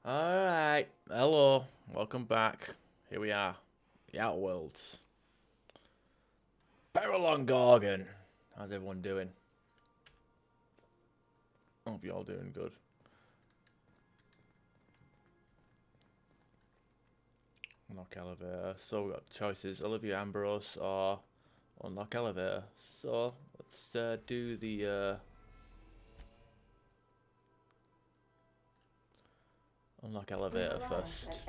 Alright, hello, welcome back. Here we are, the Outer Worlds. Peril on Gorgon. How's everyone doing? Hope you're all doing good. Unlock elevator. So we've got choices: Olivia Ambrose or unlock elevator. So let's do the unlock elevator first.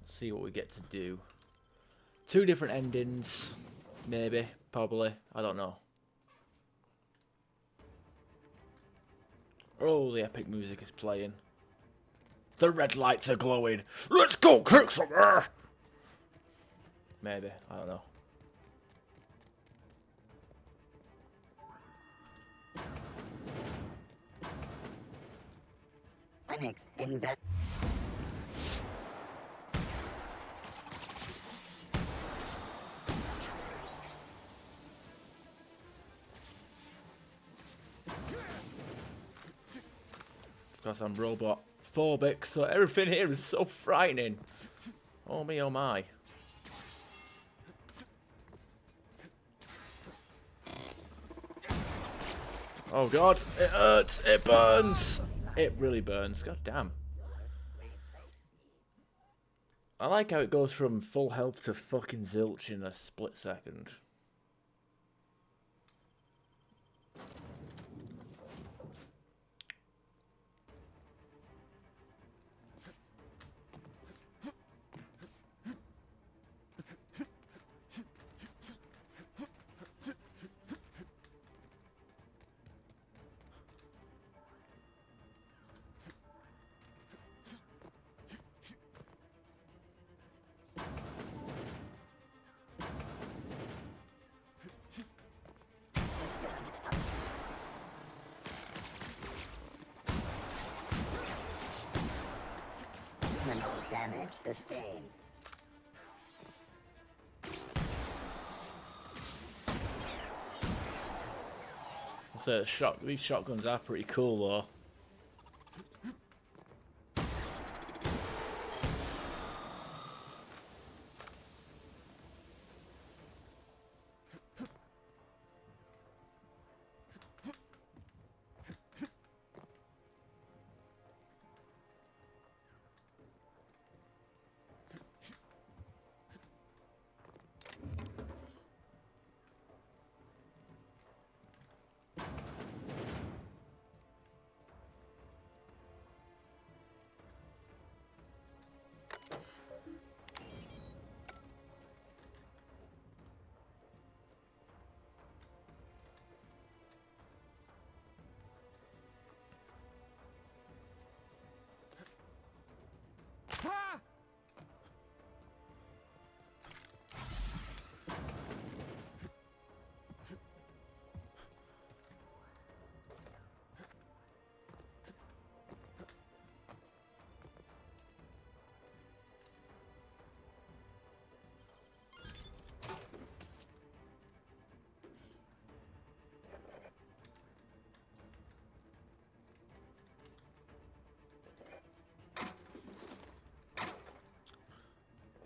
See what we get to do. Two different endings, maybe, probably. I don't know. Oh, the epic music is playing. The red lights are glowing. Let's go kick some ass! Maybe, I don't know. Because I'm robot phobic, so everything here is so frightening. Oh me, oh my. Oh god, it hurts, it burns. It really burns, god damn. I like how it goes from full health to fucking zilch in a split second. Damage sustained. So these shotguns are pretty cool though.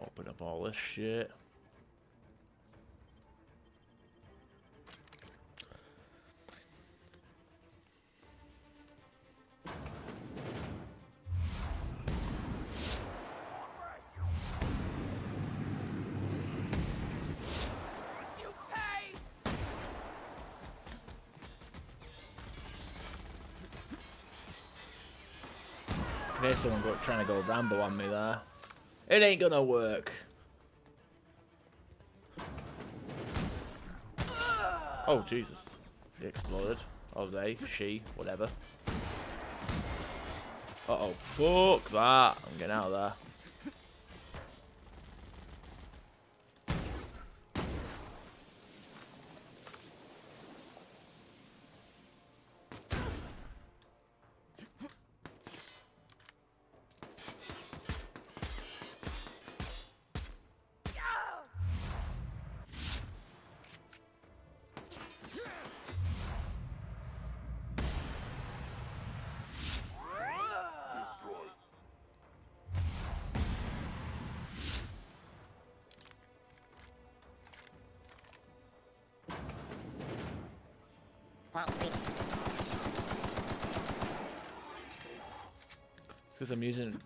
Open up all this shit. There's someone trying to go Rambo on me there. It ain't gonna work. Oh, Jesus. He exploded. Or they, she, whatever. Uh-oh. Fuck that. I'm getting out of there. faulty. Because I'm using...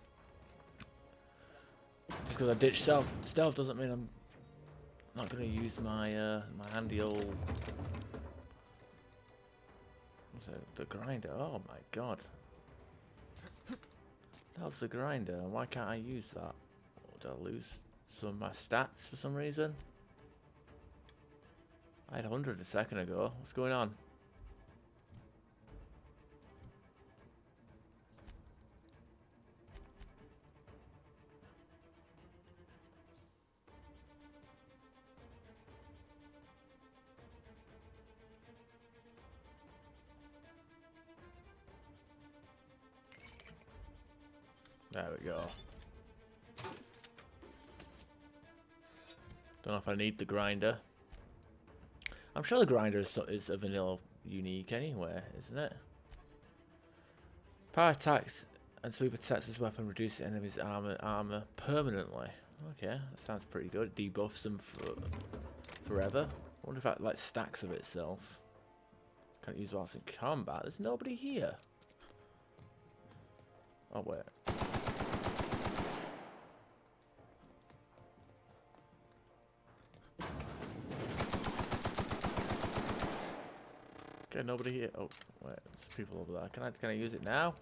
Just because I ditched stealth. Stealth doesn't mean I'm not going to use my my handy old... What's it? The grinder. Oh my god. That's the grinder. Why can't I use that? Did I lose some of my stats for some reason? I had 100 a second ago. What's going on? There we go. Don't know if I need the grinder. I'm sure the grinder is a vanilla unique anyway, isn't it? Power attacks and sweep attacks with weapon reduce the enemy's armor permanently. Okay, that sounds pretty good. It debuffs them for forever. I wonder if that like stacks of itself. Can't use whilst in combat. There's nobody here. Oh wait. Okay, nobody here. Oh, wait, there's people over there. Can I use it now?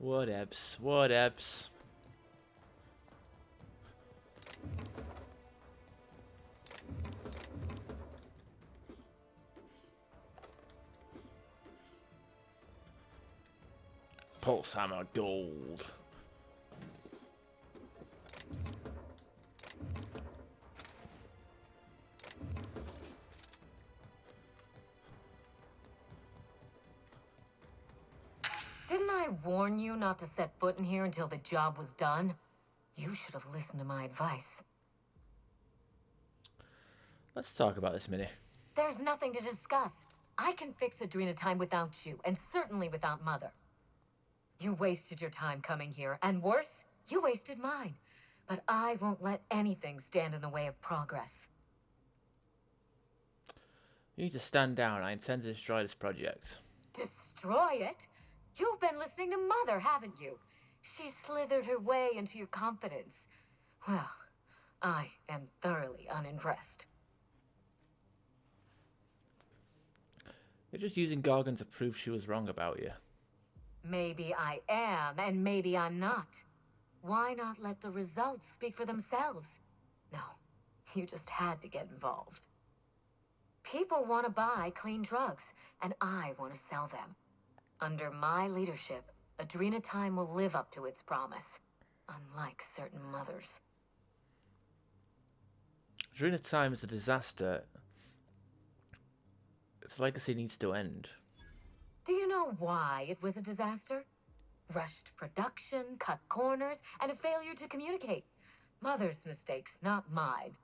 Whatevs, whatevs. Pulse hammer gold. Didn't I warn you not to set foot in here until the job was done? You should have listened to my advice. Let's talk about this, Minnie. There's nothing to discuss. I can fix Adrena time without you, and certainly without Mother. You wasted your time coming here, and worse, you wasted mine. But I won't let anything stand in the way of progress. You need to stand down. I intend to destroy this project. Destroy it? You've been listening to Mother, haven't you? She slithered her way into your confidence. Well, I am thoroughly unimpressed. You're just using Gorgon to prove she was wrong about you. Maybe I am, and maybe I'm not. Why not let the results speak for themselves? No, you just had to get involved. People want to buy clean drugs, and I want to sell them. Under my leadership, Adrena Time will live up to its promise, unlike certain mothers. Adrena Time is a disaster. Its legacy needs to end. Do you know why it was a disaster? Rushed production, cut corners, and a failure to communicate. Mother's mistakes, not mine.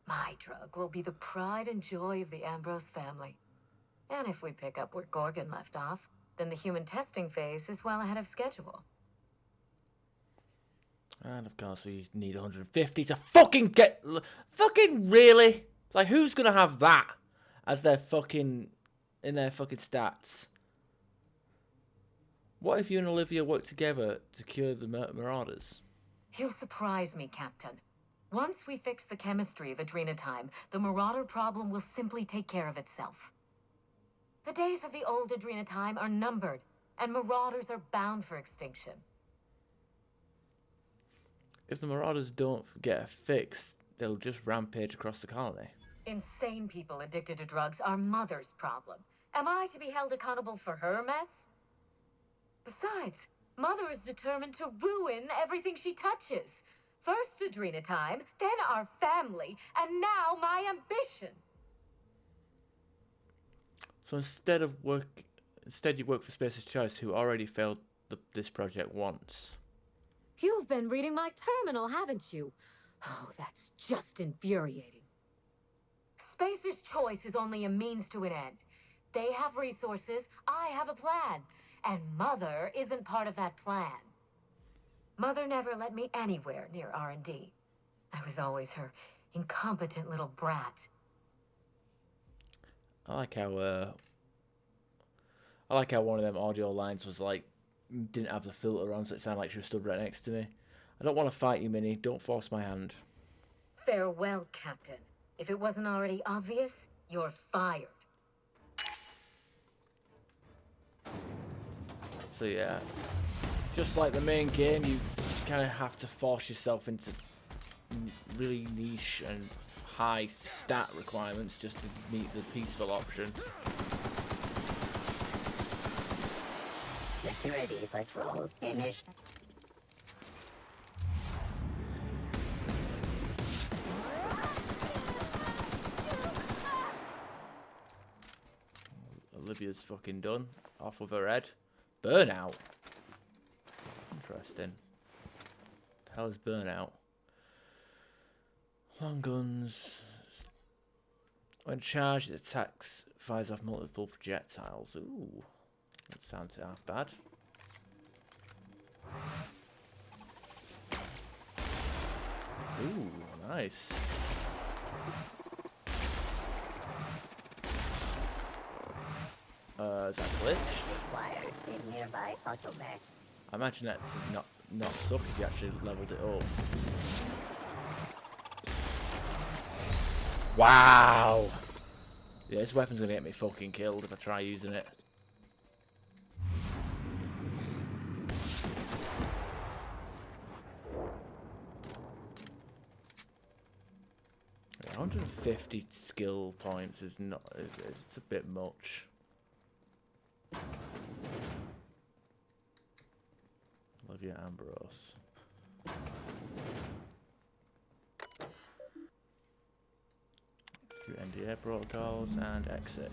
My drug will be the pride and joy of the Ambrose family. And if we pick up where Gorgon left off, then the human testing phase is well ahead of schedule. And of course we need 150 to fucking get... Fucking really? Like, who's gonna have that as their fucking... in their fucking stats? What if you and Olivia work together to cure the Marauders? You surprise me, Captain. Once we fix the chemistry of Adrena Time, the Marauder problem will simply take care of itself. The days of the old Adrena Time are numbered, and Marauders are bound for extinction. If the Marauders don't get a fix, they'll just rampage across the colony. Insane people addicted to drugs are Mother's problem. Am I to be held accountable for her mess? Besides, Mother is determined to ruin everything she touches. First Adrena Time, then our family, and now my ambition. So instead you work for Space's Choice, who already failed this project once. You've been reading my terminal, haven't you? Oh, that's just infuriating. Spacer's Choice is only a means to an end. They have resources, I have a plan. And Mother isn't part of that plan. Mother never let me anywhere near R&D. I was always her incompetent little brat. I like how one of them audio lines was like, didn't have the filter on, so it sounded like she was stood right next to me. I don't want to fight you, Minnie. Don't force my hand. Farewell, Captain. If it wasn't already obvious, you're fired. So yeah, just like the main game, you kind of have to force yourself into really niche and high stat requirements just to meet the peaceful option. Security patrol finished. Olivia's fucking done. Off with her head. Burnout. Interesting. The hell is burnout? Long guns. When charged, it attacks, fires off multiple projectiles. Ooh. That sounds half bad. Ooh, nice. Is that glitch? Required in nearby automech. I imagine that to not suck if you actually leveled it up. Wow! Yeah, this weapon's gonna get me fucking killed if I try using it. Yeah, 150 skill points is not. It's a bit much. Olivia Ambrose. Execute NDA protocols and exit.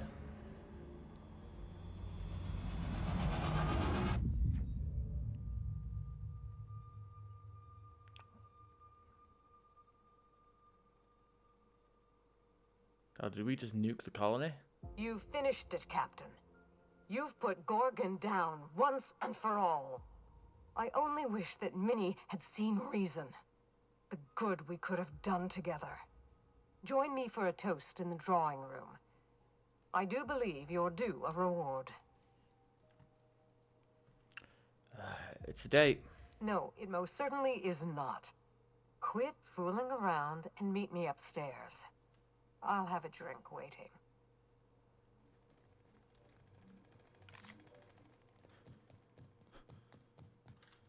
Oh, did we just nuke the colony? You've finished it, Captain. You've put Gorgon down once and for all. I only wish that Minnie had seen reason. The good we could have done together. Join me for a toast in the drawing room. I do believe you're due a reward. It's a date. No, it most certainly is not. Quit fooling around and meet me upstairs. I'll have a drink waiting.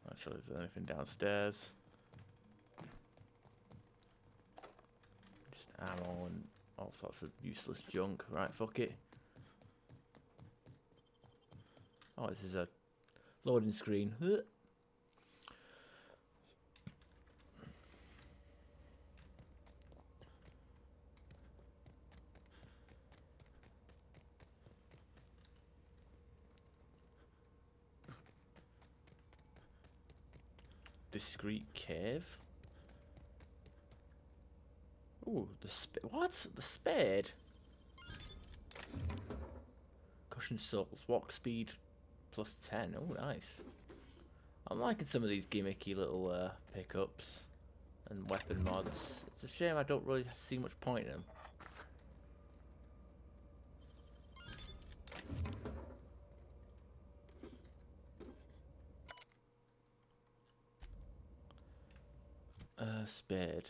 Not sure if there's anything downstairs. Just ammo and all sorts of useless junk. Right, fuck it. Oh, this is a loading screen. Discreet cave. Ooh, what? The spade? Cushion souls. Walk speed plus 10. Oh, nice. I'm liking some of these gimmicky little pickups and weapon mods. It's a shame I don't really see much point in them. Spade.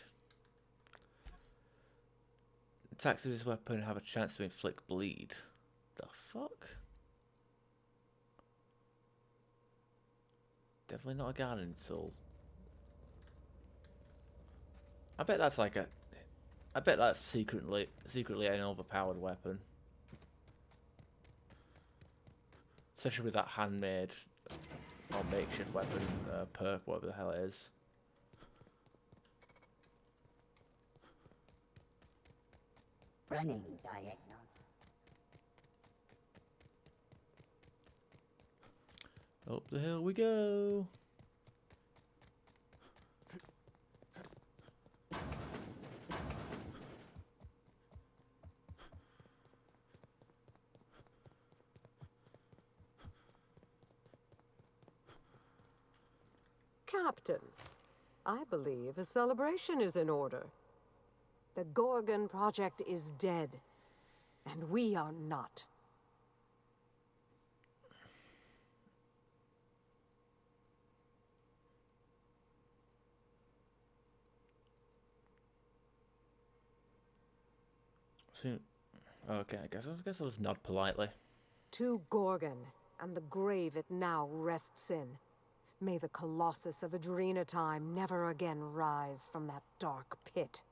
Attacks with this weapon have a chance to inflict bleed. The fuck? Definitely not a gardening tool. I bet that's like a. I bet that's secretly an overpowered weapon. Especially with that handmade or makeshift weapon perk, whatever the hell it is. Running diagonal. Up the hill we go. Captain, I believe a celebration is in order. The Gorgon project is dead, and we are not. So, okay, I guess I'll just nod politely. To Gorgon, and the grave it now rests in. May the Colossus of Adrena time never again rise from that dark pit.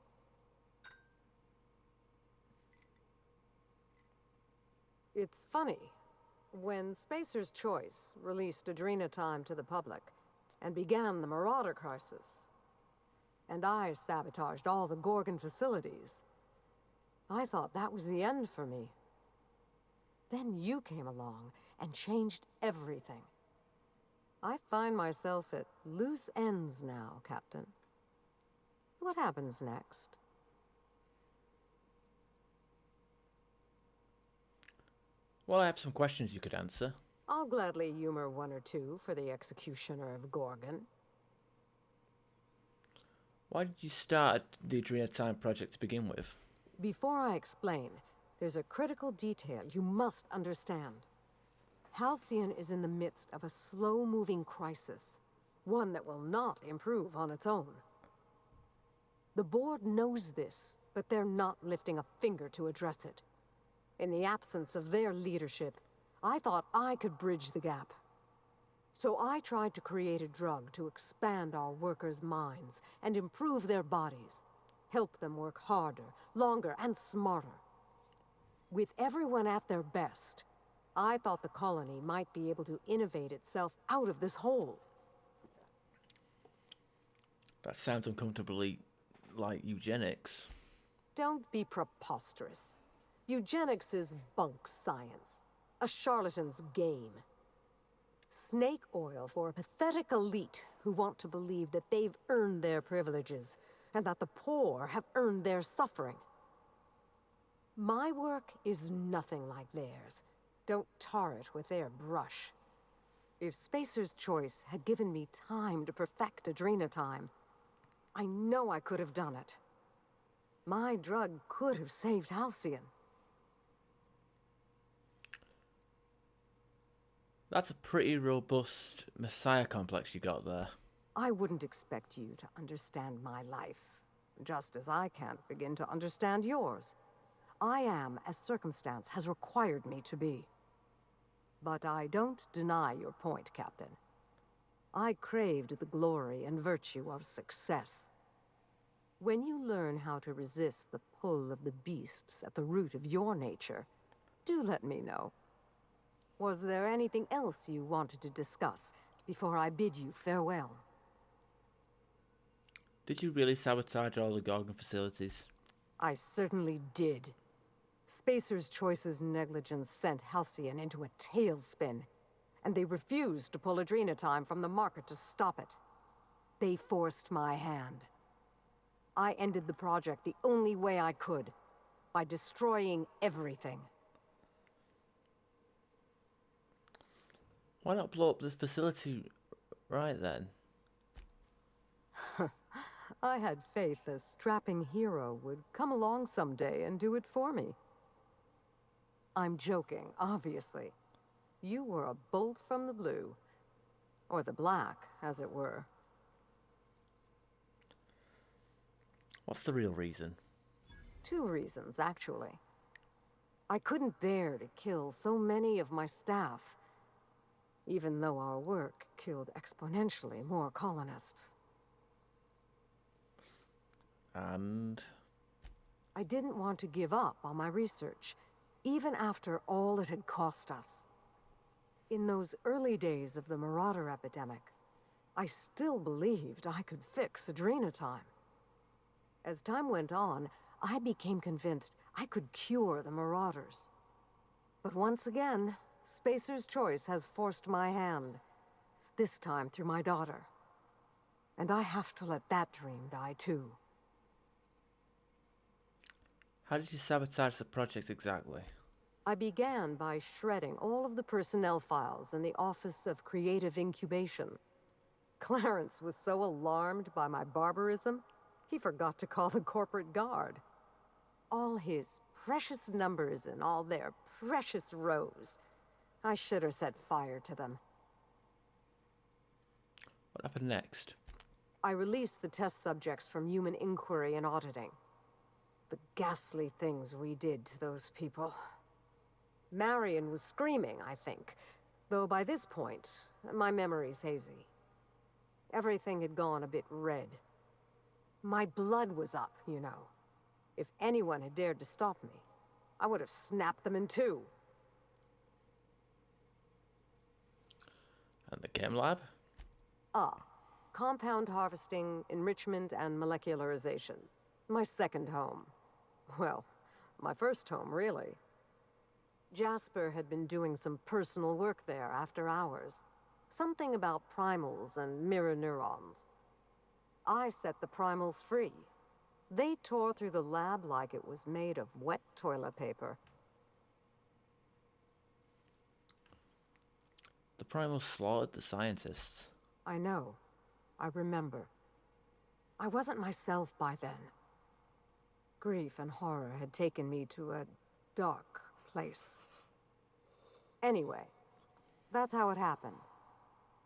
It's funny. When Spacer's Choice released Adrena Time to the public and began the Marauder crisis, and I sabotaged all the Gorgon facilities, I thought that was the end for me. Then you came along and changed everything. I find myself at loose ends now, Captain. What happens next? Well, I have some questions you could answer. I'll gladly humor one or two for the executioner of Gorgon. Why did you start the Adrena Time project to begin with? Before I explain, there's a critical detail you must understand. Halcyon is in the midst of a slow-moving crisis, one that will not improve on its own. The board knows this, but they're not lifting a finger to address it. In the absence of their leadership, I thought I could bridge the gap. So I tried to create a drug to expand our workers' minds and improve their bodies, help them work harder, longer, and smarter. With everyone at their best, I thought the colony might be able to innovate itself out of this hole. That sounds uncomfortably like eugenics. Don't be preposterous. Eugenics is bunk science, a charlatan's game. Snake oil for a pathetic elite who want to believe that they've earned their privileges and that the poor have earned their suffering. My work is nothing like theirs. Don't tar it with their brush. If Spacer's Choice had given me time to perfect Adrena Time, I know I could have done it. My drug could have saved Halcyon. That's a pretty robust messiah complex you got there. I wouldn't expect you to understand my life, just as I can't begin to understand yours. I am as circumstance has required me to be. But I don't deny your point, Captain. I craved the glory and virtue of success. When you learn how to resist the pull of the beasts at the root of your nature, do let me know. Was there anything else you wanted to discuss before I bid you farewell? Did you really sabotage all the Gorgon facilities? I certainly did. Spacer's Choice's negligence sent Halcyon into a tailspin, and they refused to pull Adrena Time from the market to stop it. They forced my hand. I ended the project the only way I could, by destroying everything. Why not blow up the facility right then? I had faith a strapping hero would come along someday and do it for me. I'm joking, obviously. You were a bolt from the blue. Or the black, as it were. What's the real reason? 2 reasons, actually. I couldn't bear to kill so many of my staff, even though our work killed exponentially more colonists. And? I didn't want to give up on my research, even after all it had cost us. In those early days of the Marauder epidemic, I still believed I could fix Adrena Time. As time went on, I became convinced I could cure the Marauders. But once again, Spacer's Choice has forced my hand, this time through my daughter. And I have to let that dream die too. How did you sabotage the project exactly? I began by shredding all of the personnel files in the Office of Creative Incubation. Clarence was so alarmed by my barbarism, he forgot to call the corporate guard. All his precious numbers and all their precious rows. I should have set fire to them. What happened next? I released the test subjects from human inquiry and auditing. The ghastly things we did to those people. Marion was screaming, I think, though by this point, my memory's hazy. Everything had gone a bit red. My blood was up, you know. If anyone had dared to stop me, I would have snapped them in two. And the chem lab? Compound harvesting, enrichment, and molecularization. My second home. Well, my first home, really. Jasper had been doing some personal work there after hours. Something about primals and mirror neurons. I set the primals free. They tore through the lab like it was made of wet toilet paper. The primals slaughtered the scientists. I know. I remember. I wasn't myself by then. Grief and horror had taken me to a dark place. Anyway, that's how it happened.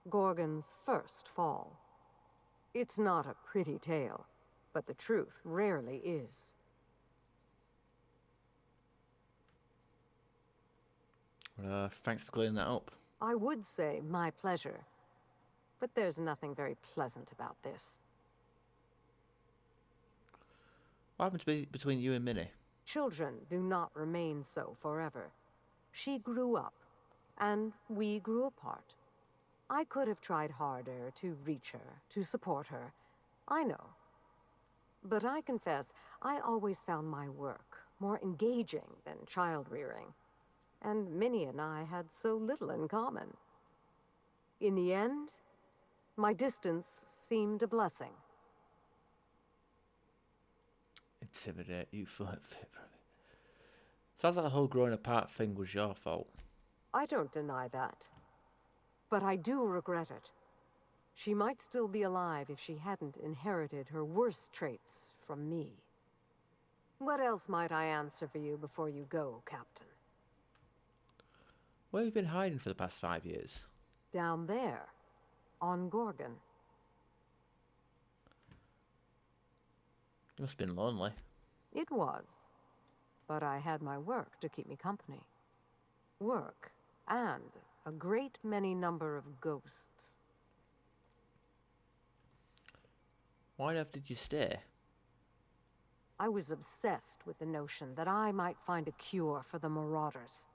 Gorgon's first fall. It's not a pretty tale, but the truth rarely is. Thanks for clearing that up. I would say my pleasure, but there's nothing very pleasant about this. What happened between you and Minnie? Children do not remain so forever. She grew up, and we grew apart. I could have tried harder to reach her, to support her. I know. But I confess, I always found my work more engaging than child-rearing. And Minnie and I had so little in common. In the end, my distance seemed a blessing. Intimidate you for it. Sounds like the whole growing apart thing was your fault. I don't deny that. But I do regret it. She might still be alive if she hadn't inherited her worst traits from me. What else might I answer for you before you go, Captain? Where have you been hiding for the past 5 years? Down there, on Gorgon. You must have been lonely. It was. But I had my work to keep me company. Work, and a great many number of ghosts. Why on earth did you stay? I was obsessed with the notion that I might find a cure for the Marauders.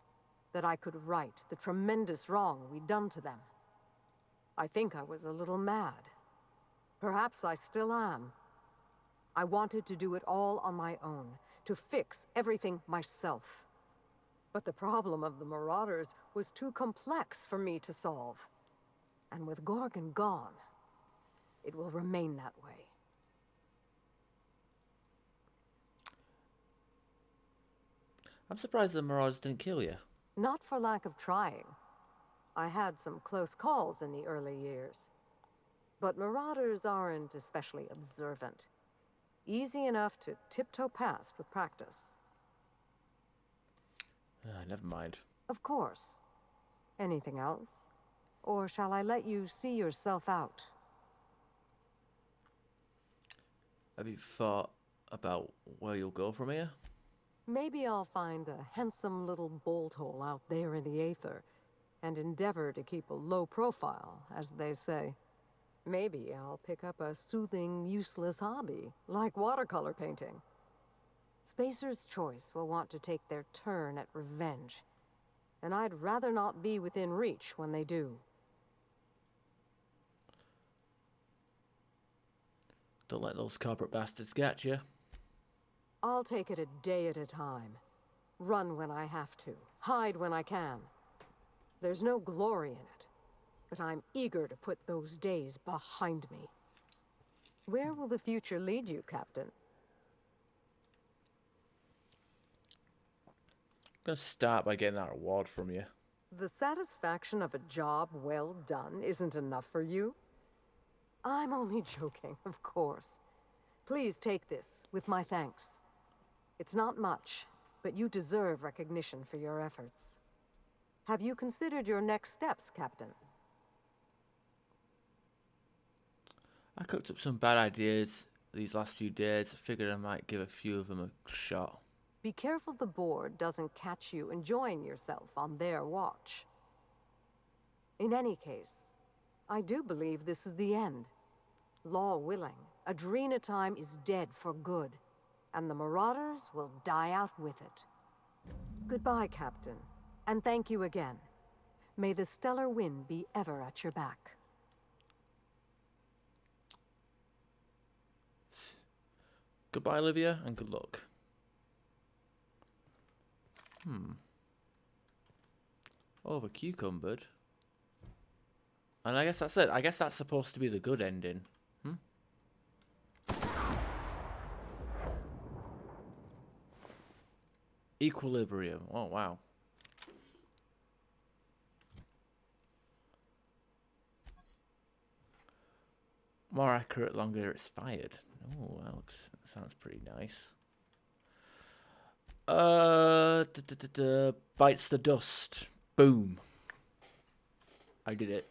That I could right the tremendous wrong we'd done to them. I think I was a little mad. Perhaps I still am. I wanted to do it all on my own, to fix everything myself. But the problem of the Marauders was too complex for me to solve. And with Gorgon gone, it will remain that way. I'm surprised the Marauders didn't kill you. Not for lack of trying. I had some close calls in the early years. But Marauders aren't especially observant. Easy enough to tiptoe past with practice. Never mind. Of course. Anything else? Or shall I let you see yourself out? Have you thought about where you'll go from here? Maybe I'll find a handsome little bolt hole out there in the aether, and endeavor to keep a low profile, as they say. Maybe I'll pick up a soothing, useless hobby, like watercolor painting. Spacer's Choice will want to take their turn at revenge, and I'd rather not be within reach when they do. Don't let those corporate bastards get you. I'll take it a day at a time. Run when I have to, hide when I can. There's no glory in it, but I'm eager to put those days behind me. Where will the future lead you, Captain? I'm gonna start by getting that reward from you. The satisfaction of a job well done isn't enough for you? I'm only joking, of course. Please take this, with my thanks. It's not much, but you deserve recognition for your efforts. Have you considered your next steps, Captain? I cooked up some bad ideas these last few days. I figured I might give a few of them a shot. Be careful the board doesn't catch you enjoying yourself on their watch. In any case, I do believe this is the end. Law willing, Adrena time is dead for good, and the Marauders will die out with it. Goodbye, Captain, and thank you again. May the stellar wind be ever at your back. Goodbye, Olivia, and good luck. Overcucumbered. And I guess that's it. I guess that's supposed to be the good ending. Equilibrium. Oh, wow. More accurate, longer expired. Oh, that sounds pretty nice. Bites the dust. Boom. I did it.